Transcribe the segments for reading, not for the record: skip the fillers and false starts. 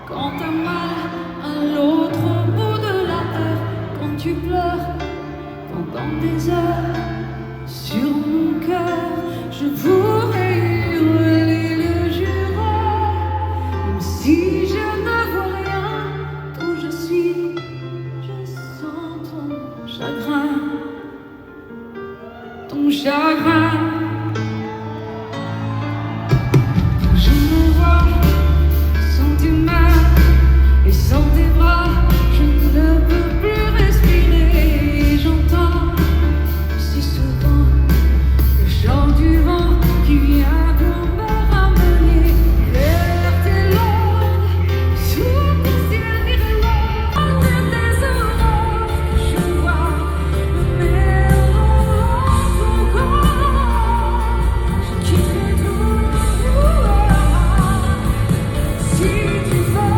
Quand t'as mal à l'autre bout de la terre, quand tu pleures pendant des heures sur mon cœur, je pourrais hurler le jureur, même si je ne vois rien, d'où je suis, je sens ton chagrin. Je me vois sans tes mains et sans tes bras, je ne peux plus respirer. Et j'entends si souvent le chant du vent qui vient pour me ramener vers tes langues, sous tes ciels virés, entre tes aurores. Je vois le mer dans ton corps, je quitterai tout si tu veux.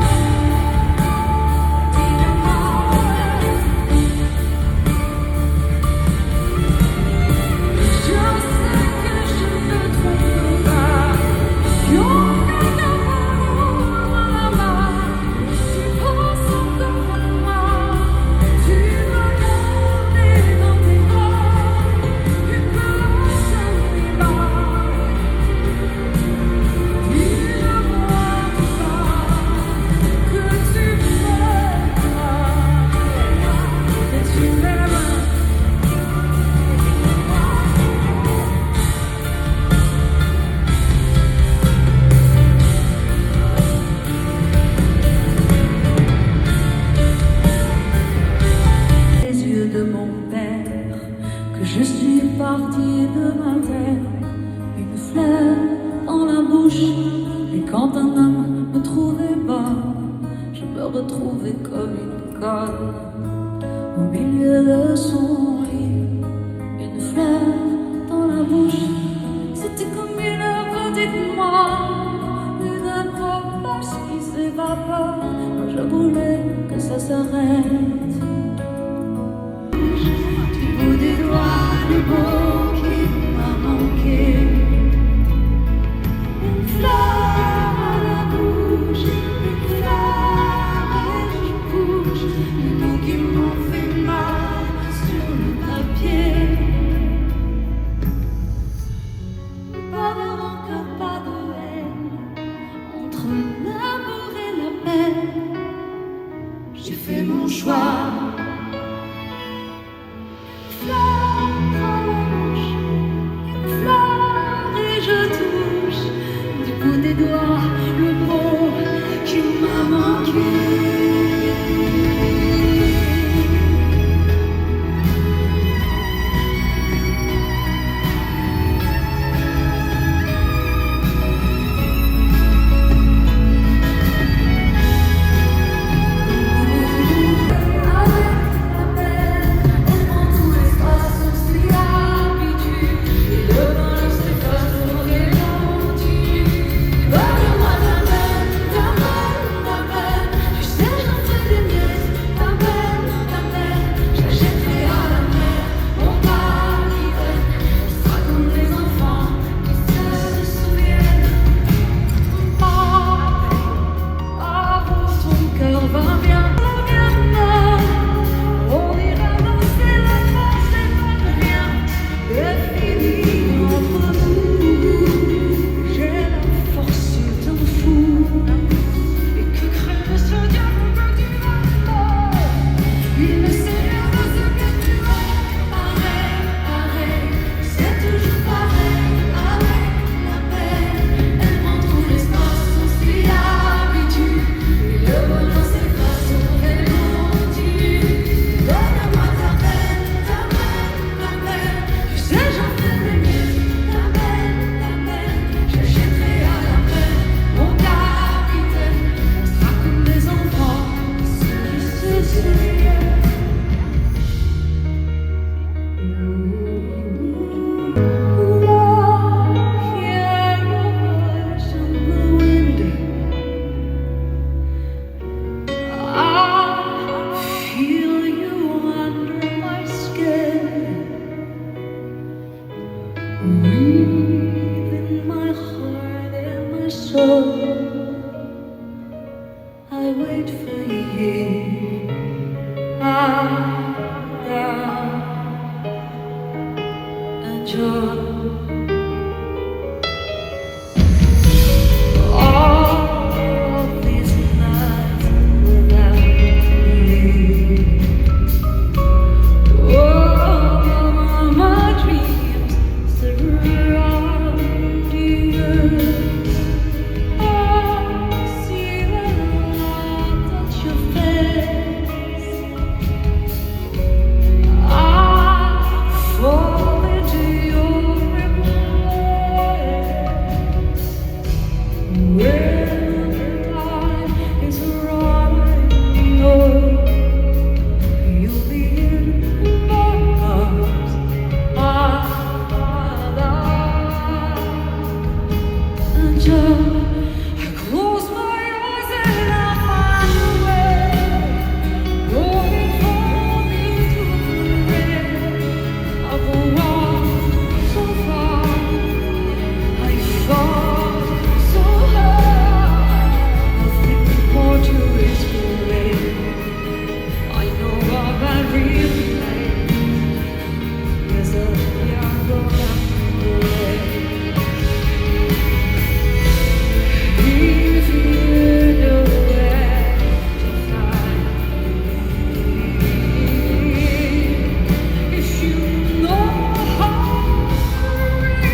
Je suis partie de ma terre, une fleur dans la bouche. Et quand un homme me trouvait bas, je me retrouvais comme une conne au milieu de son lit. Une fleur dans la bouche, c'était comme une petite mort, une propage qui s'évapore. Moi je voulais que ça s'arrête. Du bout des doigts, le beau qui m'a manqué, une fleur à la bouche, une fleur et je bouge, les mots qui m'ont fait mal sur le papier. Pas de rancœur, pas de haine, entre l'amour et la peine, j'ai fait mon choix. Des doigts, le mot qui m'a manqué. wait for you. Enjoy all these nights without you. Oh, my dreams surround you. I see the light touch your face. I fall into your embrace. When time is running low, you'll be in my arms, my darling. I close my eyes and I find a way, going from you to the rain. I've walked so far, I fall so high. Nothing more to explain. I know what I really like. There's a young girl away. If you know where to find me, if you know how to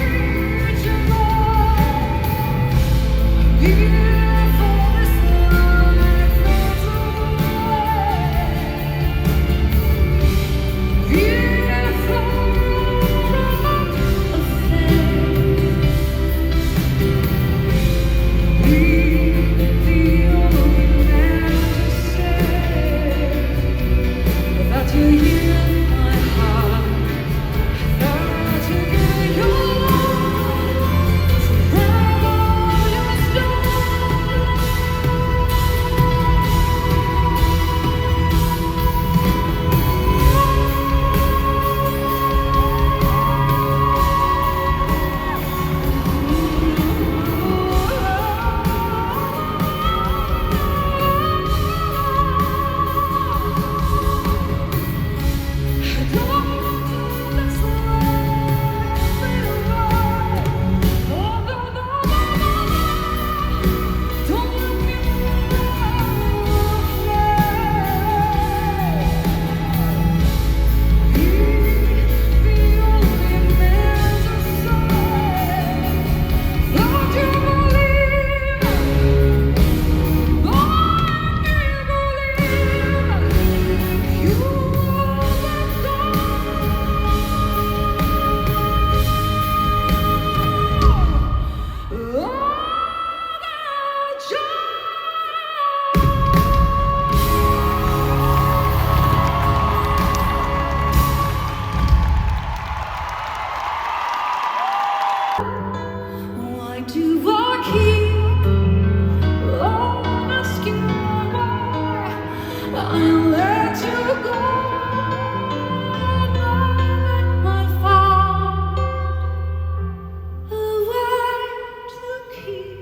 reach your love, before this life fades away, before a be the only man to say that you hear my heart, that you give your love forever your Why do I keep on asking why I let you go? Now I found a way to keep.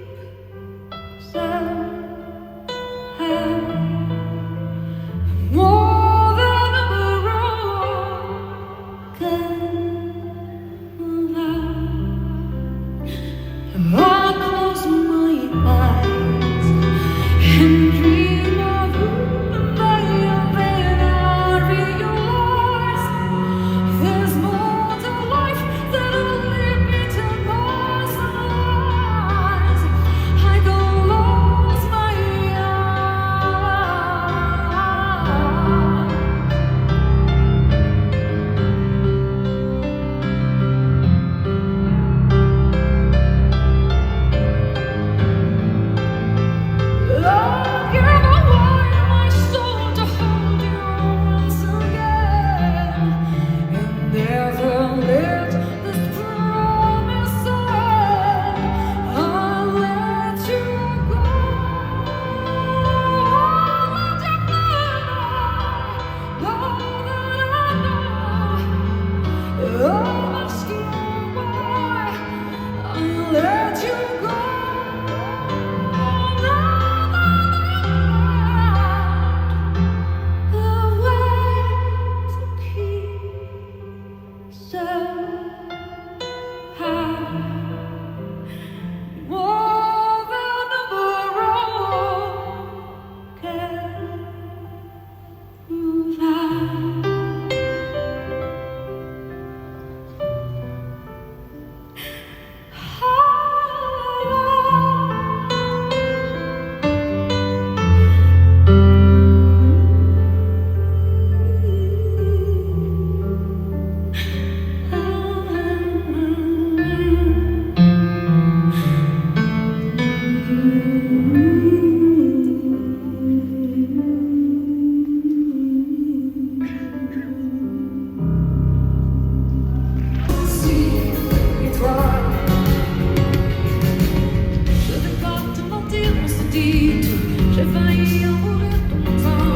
J'ai failli en mourir longtemps.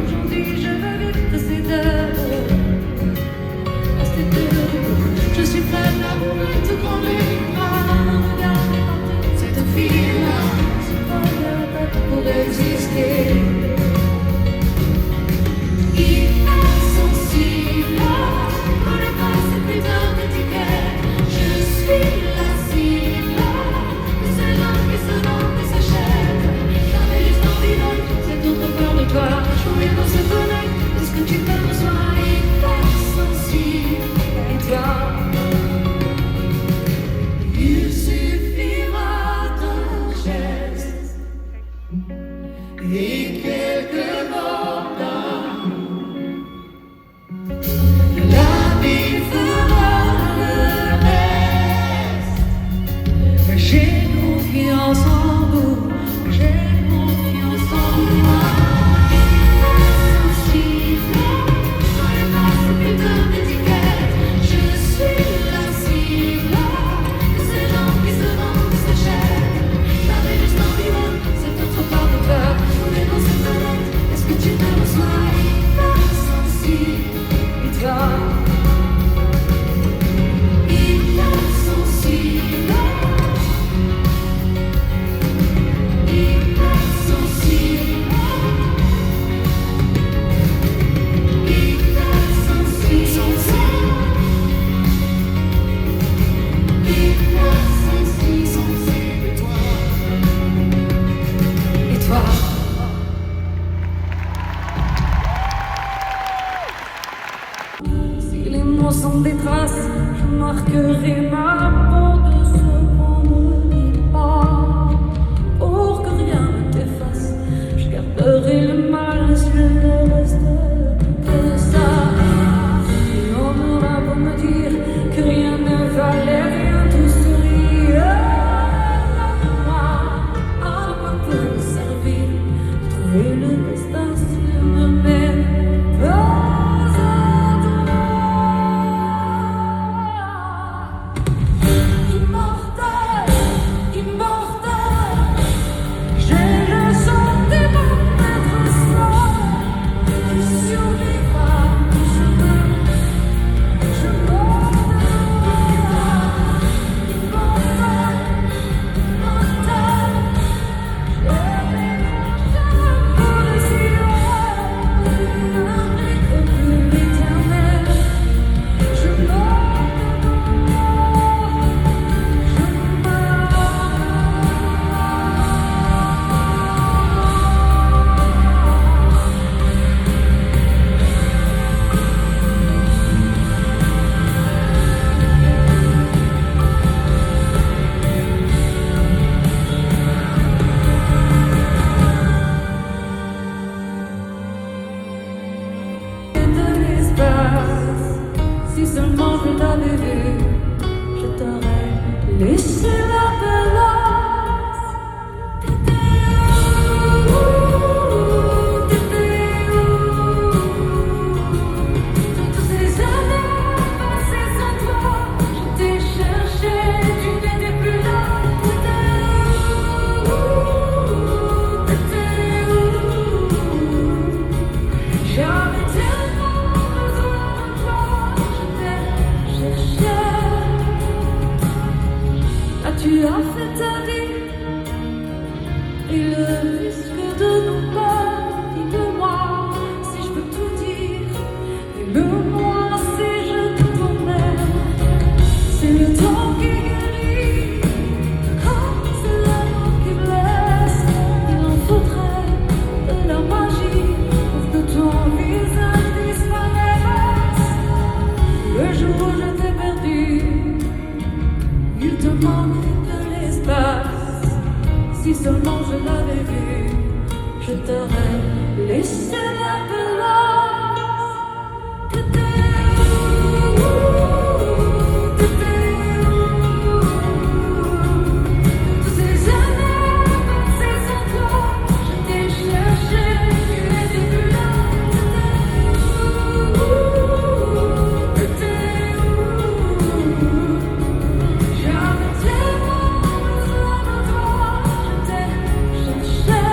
Aujourd'hui je veux vivre rester debout. Rester debout. Je suis prête à mourir tout grand les bras. Regardez partout cette fille-là. C'est pas de la tête pour exister. Hypersensible, collé par cette putain d'étiquette. Je suis la cible de ces gens qui se vendent et s'achètent. J'avais juste envie de cette autre peur de toi. Je reviens dans ce bonheur. Est-ce que tu peux me sois hypersensible? Et toi, il suffira d'un geste et quelques mots d'amour. La vie fera le reste. J'ai confiance en vous, j'ai confiance en moi. Hypersensible, collé par cette putain d'étiquette. Je suis la cible de ces gens qui se vendent et s'achètent. J'avais juste envie de cette autre part de toi. Je voulais dans cette planète. Est-ce que tu me reçois hypersensible? Et toi, hypersensible, hypersensible, hypersensible, hypersensible. Et toi? Si les mots sont des traces, je marquerai ma peau de ce qu'on ne dit pas. Pour que rien ne t'efface, je garderai le mal si je ne reste que ça. Et on aura beau me dire que rien ne valait rien, tout serait à moi. À quoi peut me servir de trouver le destin si je me mets pas à toi? Immortel, immortel, j'ai le sentiment d'être seul. Tu survivras, je mourrai. Immortel, immortel, j'ai pour le ciel, un rythme plus éternel. Je de l'espace. Si seulement je t'avais vu, je t'aurais laissé la place. T'étais où? Toutes ces années passées sans toi, je t'ai cherché, tu n'étais plus là. T'étais où? J'avais tellement besoin de toi, je t'ai cherché. Là tu as fait ta vie, et le risque de nous perdre, dis-le-moi si je peux tout dire. Dis-le-moi si je te promets, c'est le temps qui guérit, c'est l'amour qui blesse. Il en faudrait de la magie pour que ton visage disparaisse. Le jour où je t'ai perdu, il te manque de l'espace. Si seulement je l'avais vu, je t'aurais laissé la place. T'étais où? T'étais où? Toutes ces années passées sans toi, je t'ai cherché, tu n'étais plus là. T'étais où? J'avais tellement besoin de toi, je t'ai cherché.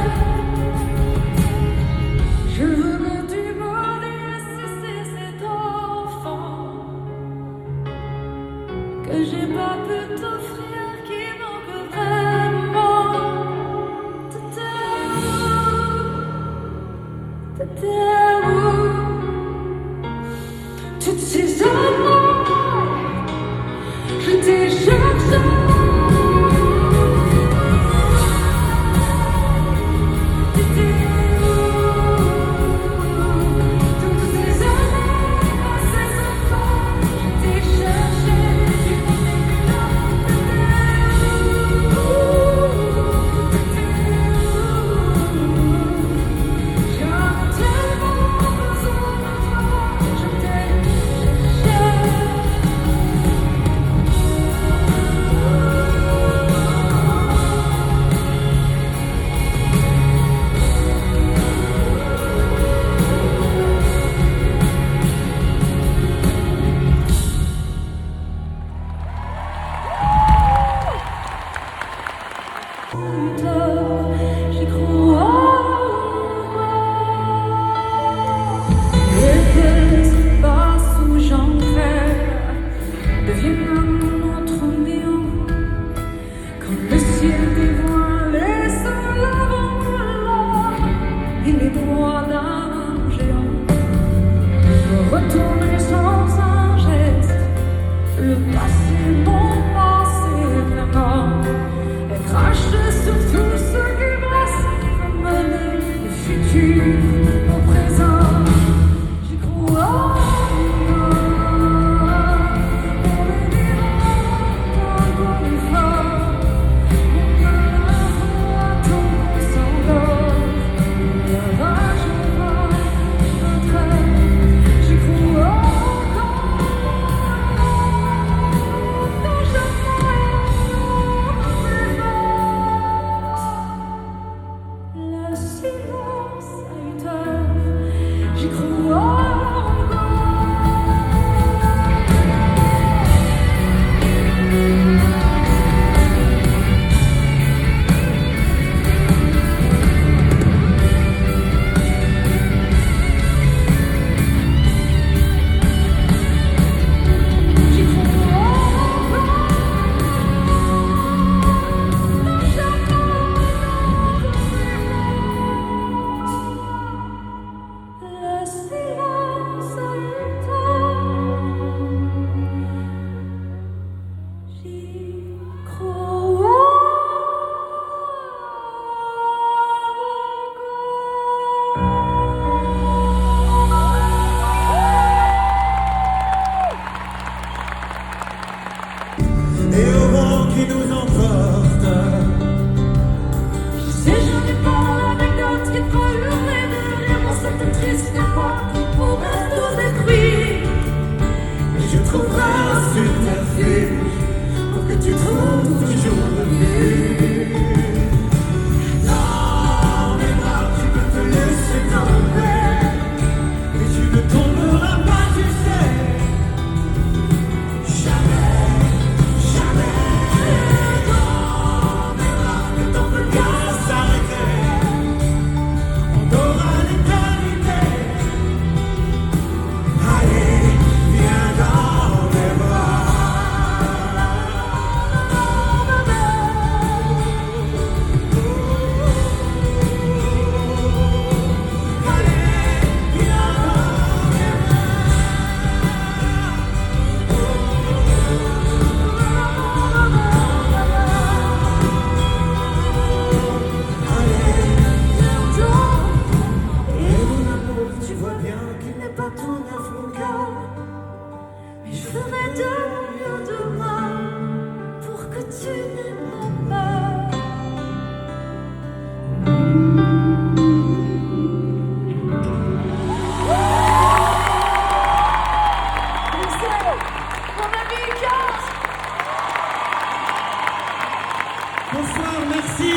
Bonsoir, merci.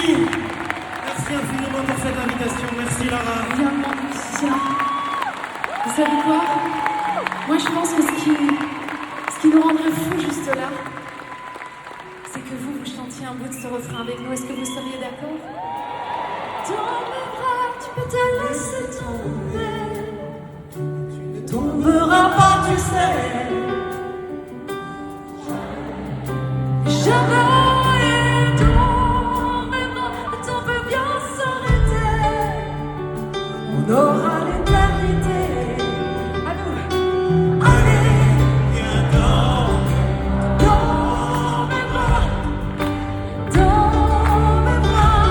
Merci infiniment pour cette invitation. Merci Lara. Bien de musicien. Vous savez quoi? Moi je pense que ce qui nous rendrait fous juste là, c'est que vous chantiez un bout de ce refrain avec nous. Est-ce que vous seriez d'accord? Dans mes bras, tu peux te laisser tomber. Tu ne tomberas pas, tu sais. Jamais. On aura l'éternité. Allez, viens dans mes bras, dans mes bras.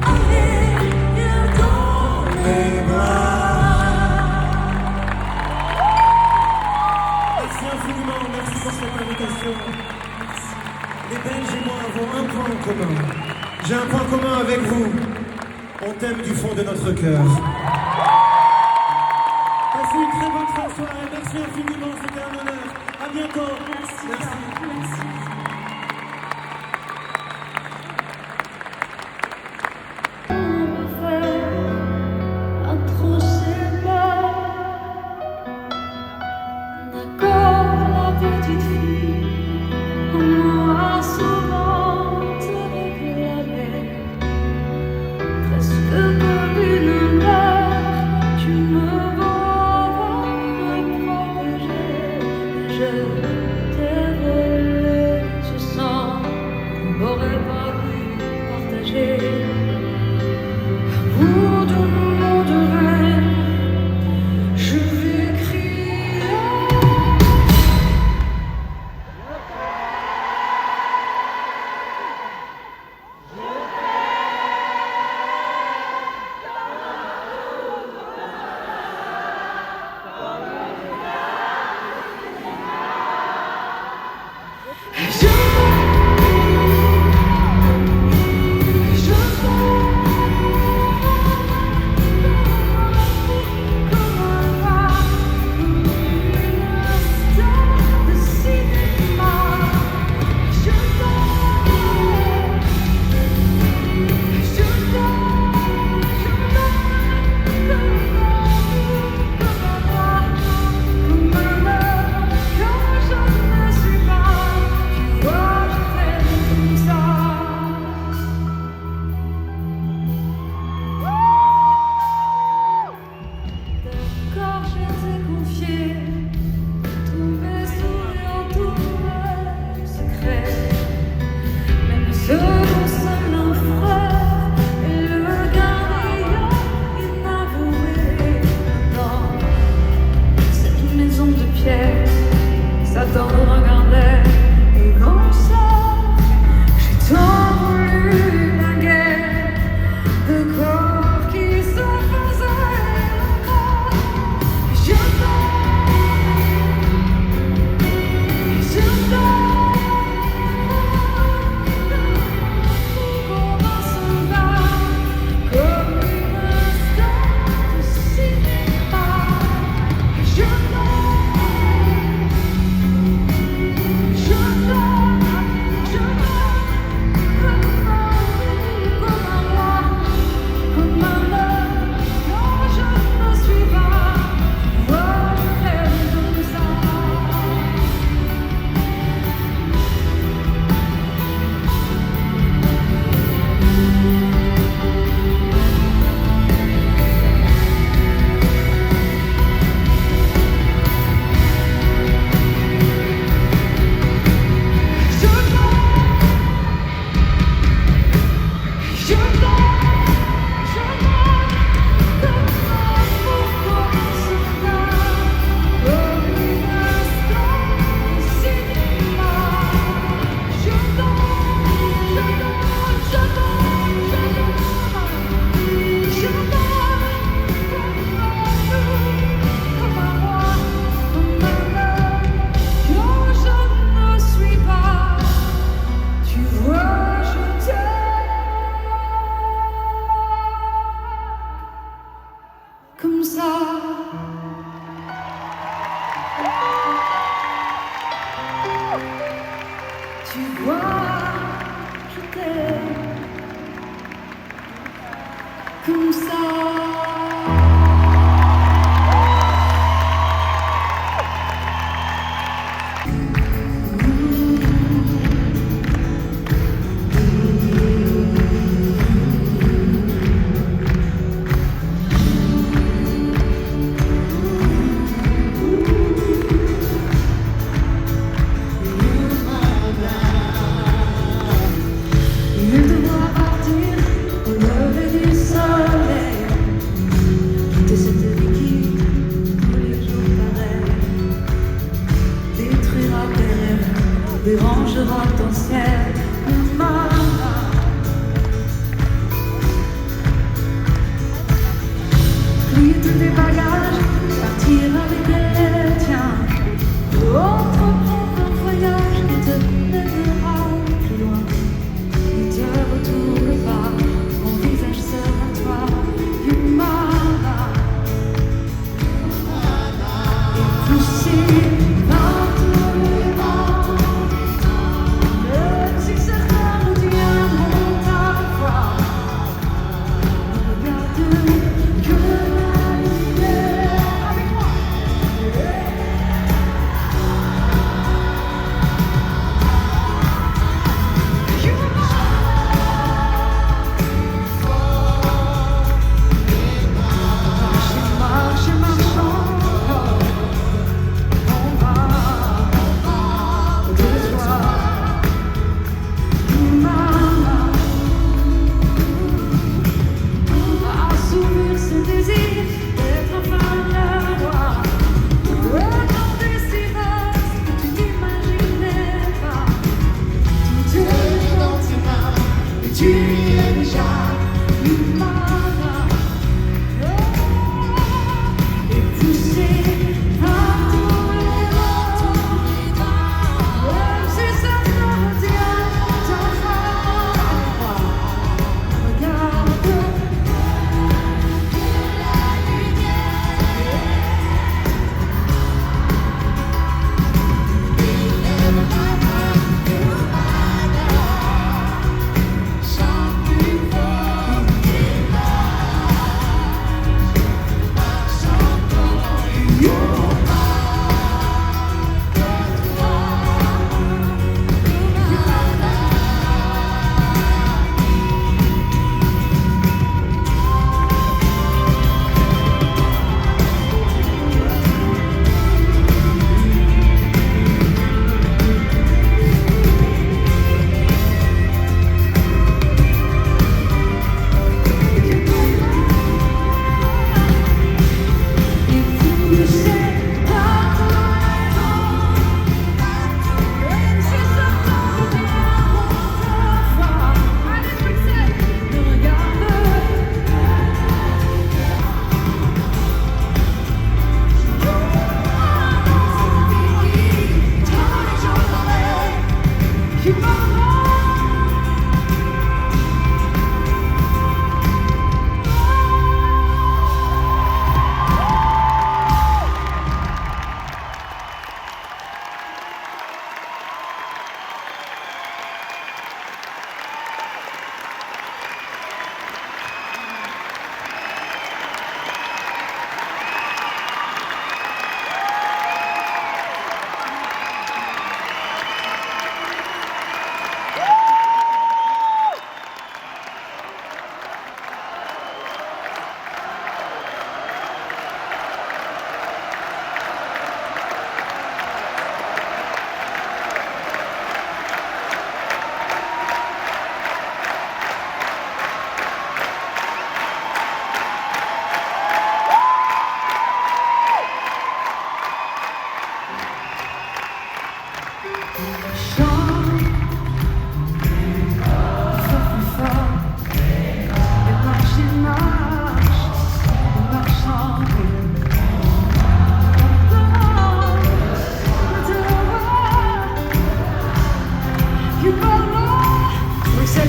Allez, viens dans mes bras. Merci infiniment, merci pour cette invitation. Les Belges et moi avons un point en commun. J'ai un point commun avec vous. On t'aime du fond de notre cœur. Passez une très bonne fin de soirée. Merci infiniment, c'était un honneur. À bientôt. Merci. comme ça. Dérangera ton ciel, plier tous tes bagages, partir avec les tiens, entreprendre un voyage qui te mènera plus loin. Ne te retourne pas, mon visage sera toi, Humana. Et pousser partout le vent. Si certains nous tiendront à voir, ne regarde que la lumière avec moi. Marche, marche encore, on va de toi. Assouvir ce désir d'être enfin le roi, regarder si vaste que tu n'imaginais pas. Tout est dans tes mains et tu y es déjà, Humana. Et poussé par tous les vents, même si ça ne retient ta foi. Regarde que la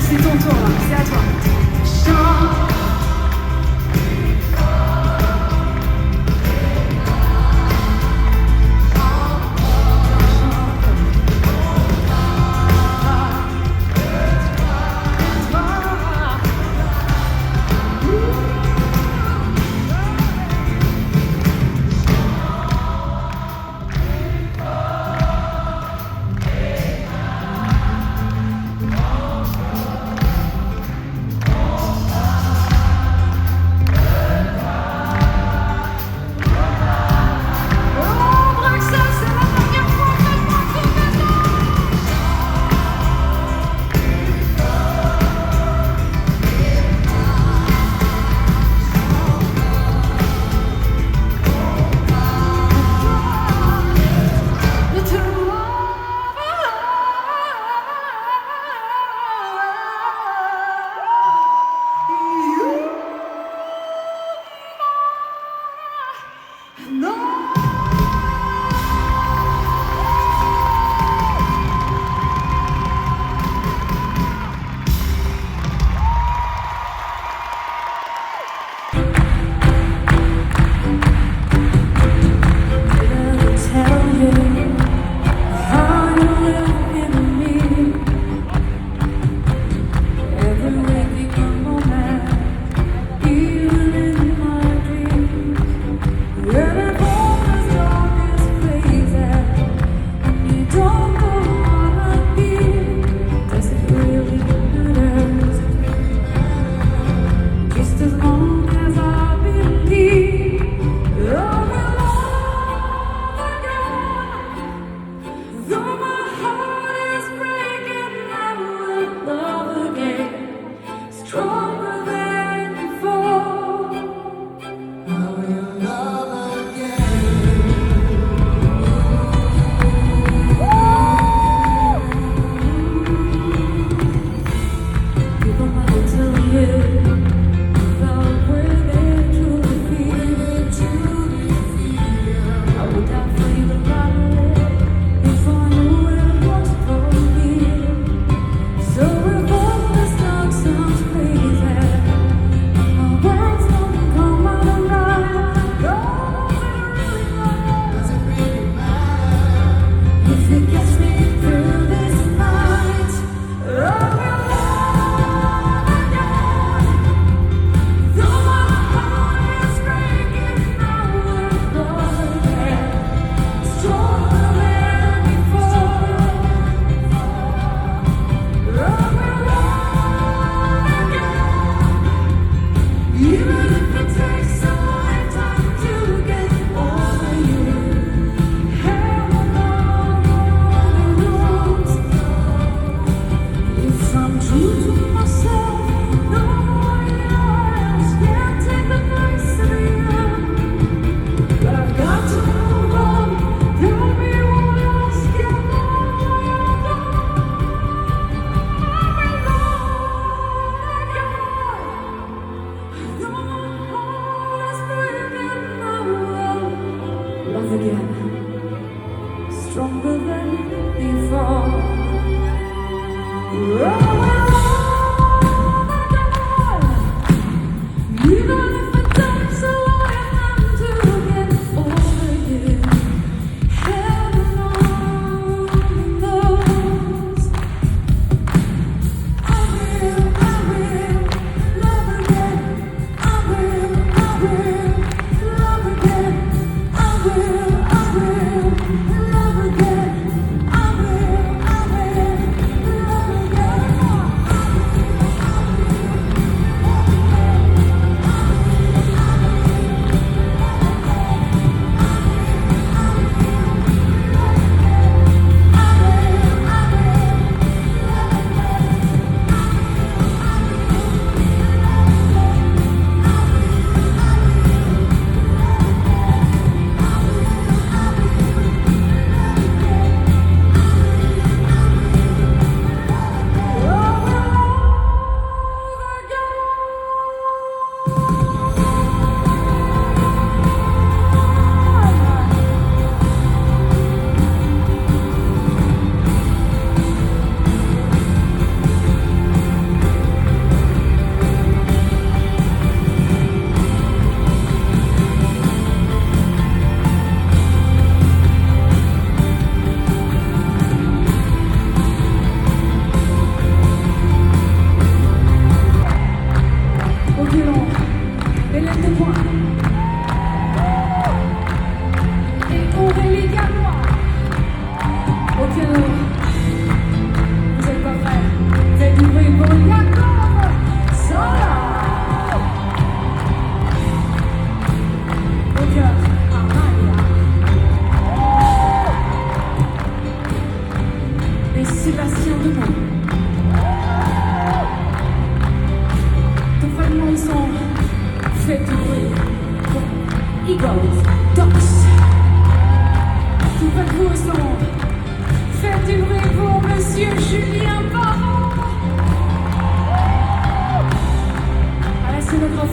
c'est ton tour là, c'est à toi. Chante. Ooh.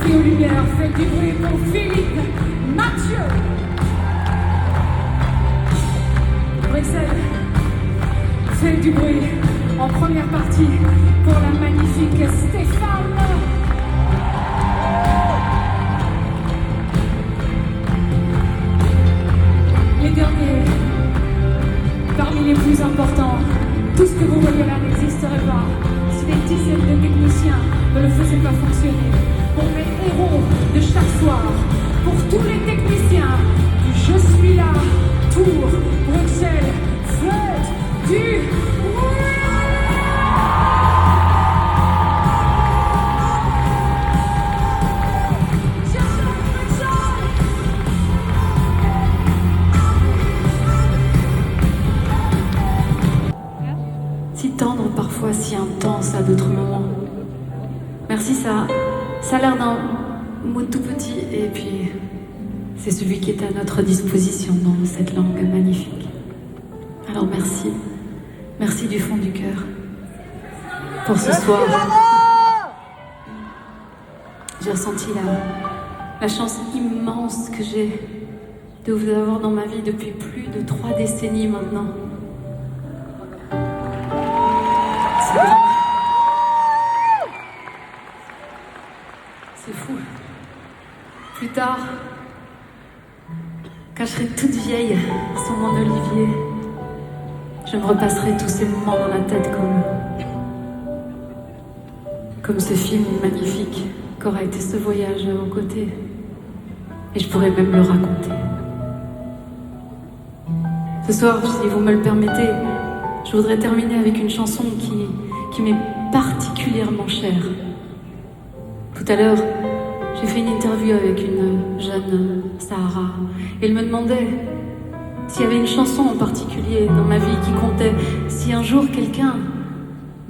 crie aux lumières, faites du bruit pour Philippe Mathieu. Bruxelles, faites du bruit en première partie pour la magnifique Stéphane. Les derniers, parmi les plus importants, tout ce que vous voyez là n'existerait pas si les dizaines de techniciens ne le faisaient pas fonctionner. Pour mes héros de chaque soir, pour tous les techniciens du Je suis là, Tours, Bruxelles, faites du bruit. Si tendre parfois, si intense à d'autres moments. Merci, ça a l'air d'un mot tout petit et puis c'est celui qui est à notre disposition dans cette langue magnifique. Alors merci, merci du fond du cœur pour ce soir. J'ai ressenti la chance immense que j'ai de vous avoir dans ma vie depuis plus de 3 décennies maintenant. C'est fou. Plus tard, quand je serai toute vieille sur mon olivier, je me repasserai tous ces moments dans la tête comme ce film magnifique qu'aura été ce voyage à vos côtés. Et je pourrais même le raconter. Ce soir, si vous me le permettez, je voudrais terminer avec une chanson qui m'est particulièrement chère. Tout à l'heure, j'ai fait une interview avec une jeune Sahara. Et elle me demandait s'il y avait une chanson en particulier dans ma vie qui comptait. Si un jour quelqu'un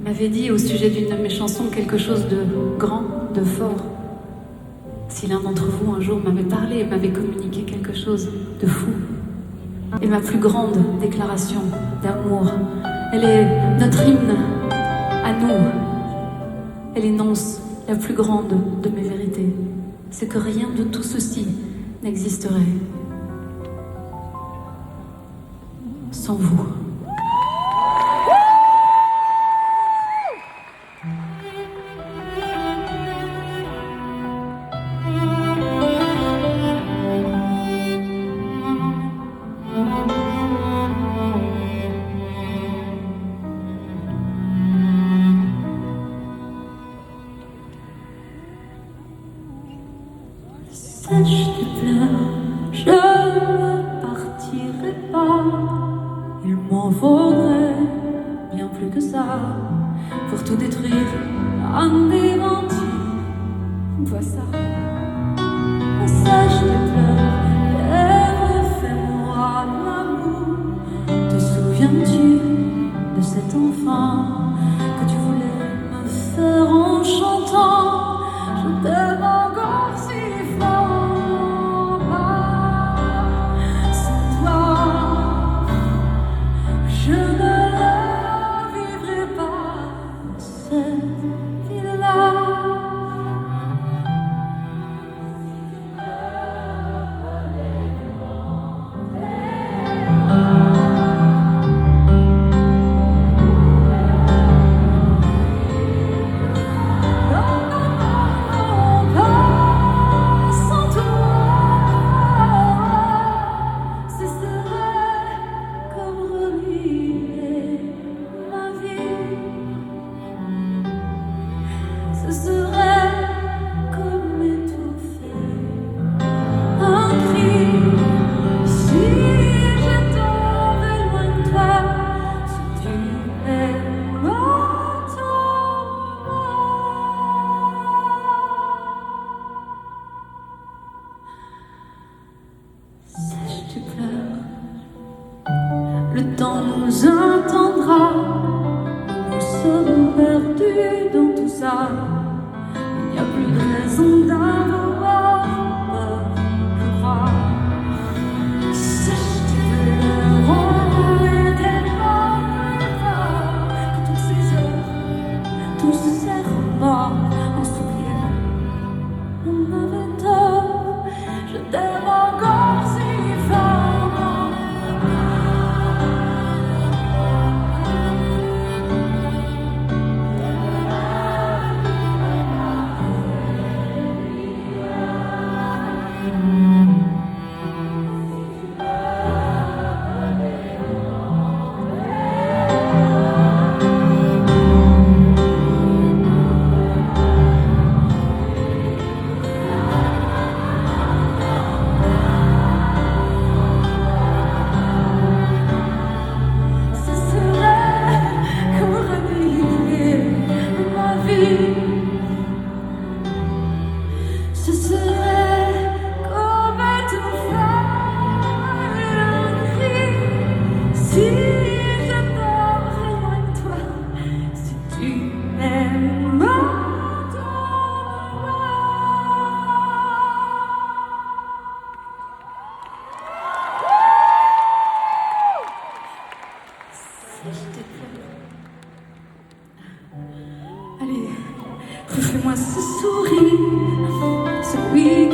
m'avait dit au sujet d'une de mes chansons quelque chose de grand, de fort. Si l'un d'entre vous un jour m'avait parlé et m'avait communiqué quelque chose de fou. Et ma plus grande déclaration d'amour, elle est notre hymne à nous. Elle énonce la plus grande de mes vérités. C'est que rien de tout ceci n'existerait sans vous. Sèche tes pleurs, je ne partirai pas. Il m'en faudrait bien plus que ça pour tout détruire, anéantir. Vois ça. Sèche tes pleurs et refais-moi l'amour. Te souviens-tu de cet enfant que tu voulais me faire en chantant? Je t'aime encore si fort. Je ne vivrai pas cette vie-là. Sans toi, ce serait comme renier ma vie. Ce serait comme étouffer un cri. Si je tombais loin de toi, si tu es loin de moi. Sèche tes pleurs, le temps nous attendra. Nous sommes perdus dans tout ça. Il n'y a plus de raison d'avoir peur, je crois. Sèche tes pleurs, et tellement fort que toutes ces heures, tous ces remords en souviennent. refais-moi ce sourire, celui